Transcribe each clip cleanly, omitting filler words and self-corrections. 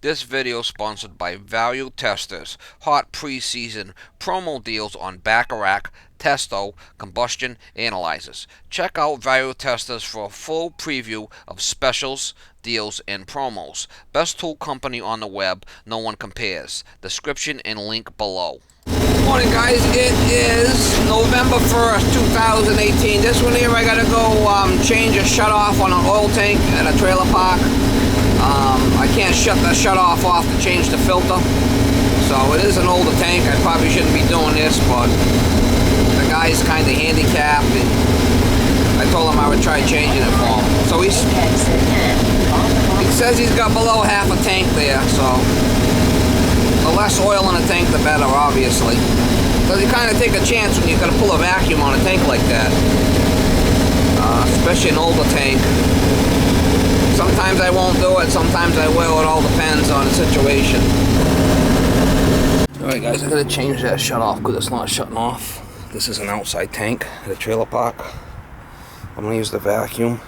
This video is sponsored by Value Testers. Hot preseason promo deals on Bacharach, Testo, combustion analyzers. Check out Value Testers for a full preview of specials, deals, and promos. Best tool company on the web, no one compares. Description and link below. Morning, guys. It is November 1st, 2018. This one here, I gotta go change a shutoff on an oil tank at a trailer park. I can't shut the shutoff off to change the filter. So it is an older tank. I probably shouldn't be doing this, but the guy's kind of handicapped, and I told him I would try changing it for him. So he says he's got below half a tank there, so the less oil in the tank, the better, obviously. Because you kind of take a chance when you're going to pull a vacuum on a tank like that. Especially an older tank. Sometimes I won't do it, sometimes I will. It all depends on the situation. Alright guys, I gotta change that shut off because it's not shutting off. This is an outside tank at a trailer park. I'm gonna use the vacuum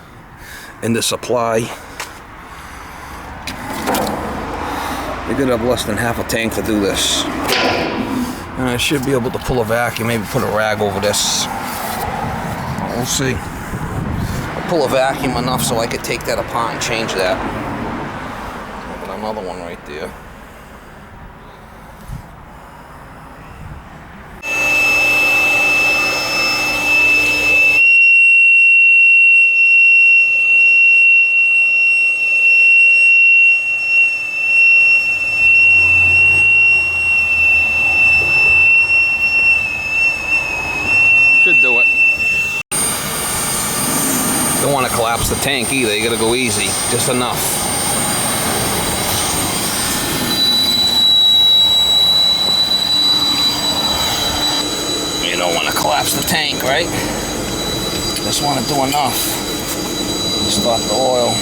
and the supply. You're gonna have less than half a tank to do this. And I should be able to pull a vacuum, maybe put a rag over this. We'll see. Pull a vacuum enough so I could take that apart and change that. Got another one right there. Should do it. Don't want to collapse the tank either, you gotta go easy, just enough. You don't want to collapse the tank, right? Just want to do enough. Start the oil.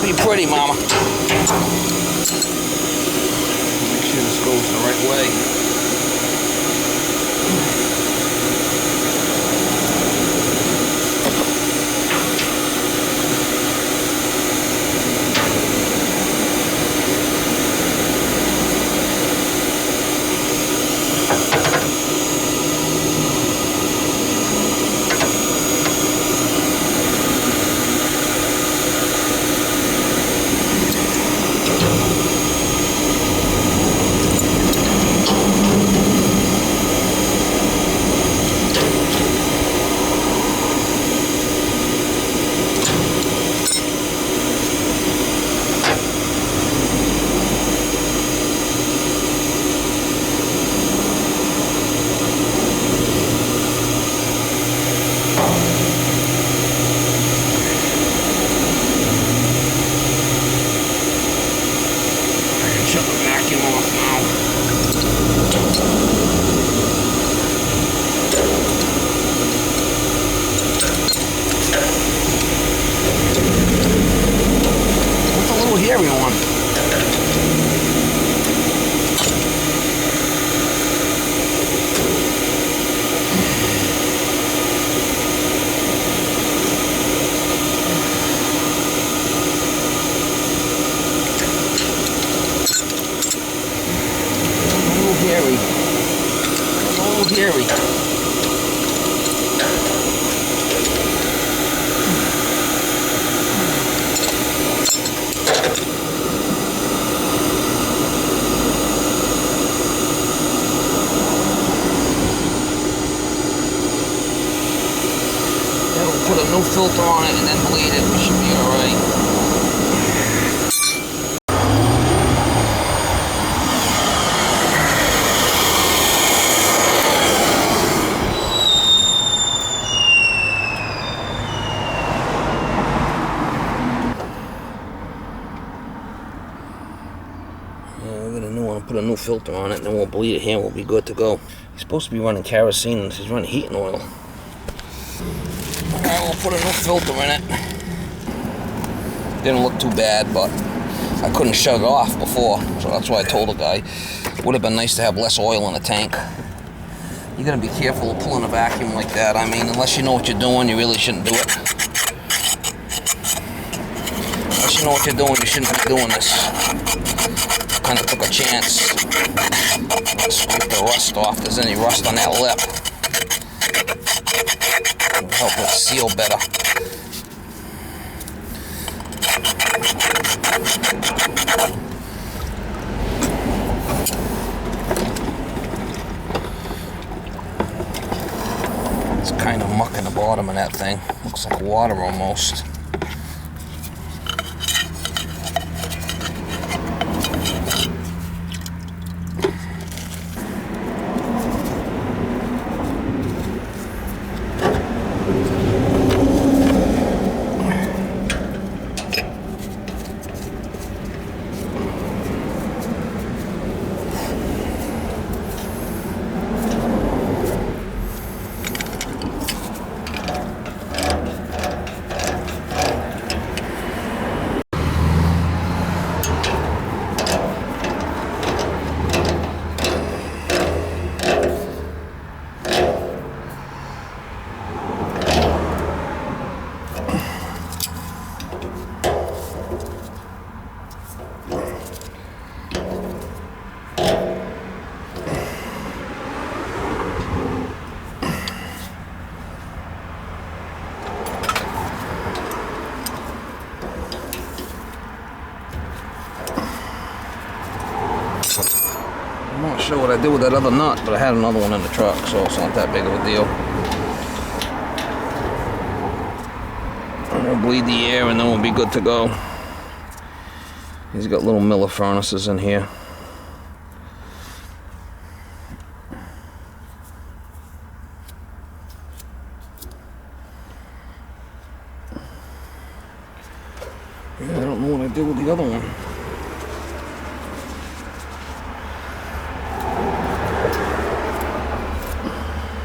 Be pretty, mama. Make sure this goes the right way. Shut the vacuum off now. What's a little hairy one? Hairy. Oh, hairy. Yeah, we'll put a new filter on it and then bleed it. We should be alright. We'll get a new one, put a new filter on it, and then we'll bleed it here and we'll be good to go. He's supposed to be running kerosene, and he's running heating oil. Alright, we'll put a new filter in it. Didn't look too bad, but I couldn't shut it off before, so that's why I told the guy. Would have been nice to have less oil in the tank. You gotta be careful of pulling a vacuum like that. I mean, unless you know what you're doing, you really shouldn't do it. Unless you know what you're doing, you shouldn't be doing this. Kind of took a chance. Scrape the rust off. If there's any rust on that lip, it'll help it seal better. It's kind of muck in the bottom of that thing. Looks like water almost. I'm not sure what I did with that other nut, but I had another one in the truck, so it's not that big of a deal. I'm gonna bleed the air and then we'll be good to go. He's got little Miller furnaces in here. Yeah, I don't know what I did with the other one.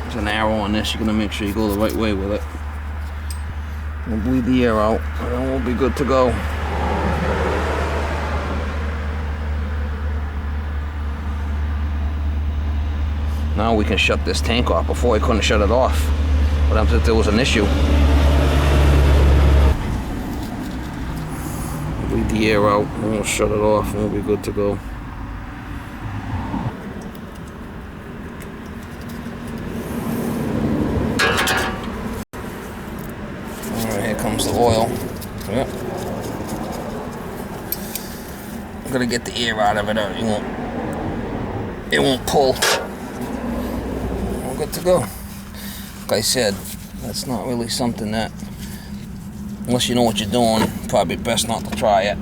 There's an arrow on this. You're gonna make sure you go the right way with it. We'll bleed the air out and then we'll be good to go. Now we can shut this tank off. Before I couldn't shut it off. What happens if there was an issue? Bleed the air out, and we'll shut it off, and we'll be good to go. Alright, here comes the oil. Yep. I'm gonna get the air out of it, or it won't pull. We're good to go. Like I said, that's not really something that, unless you know what you're doing, probably best not to try it.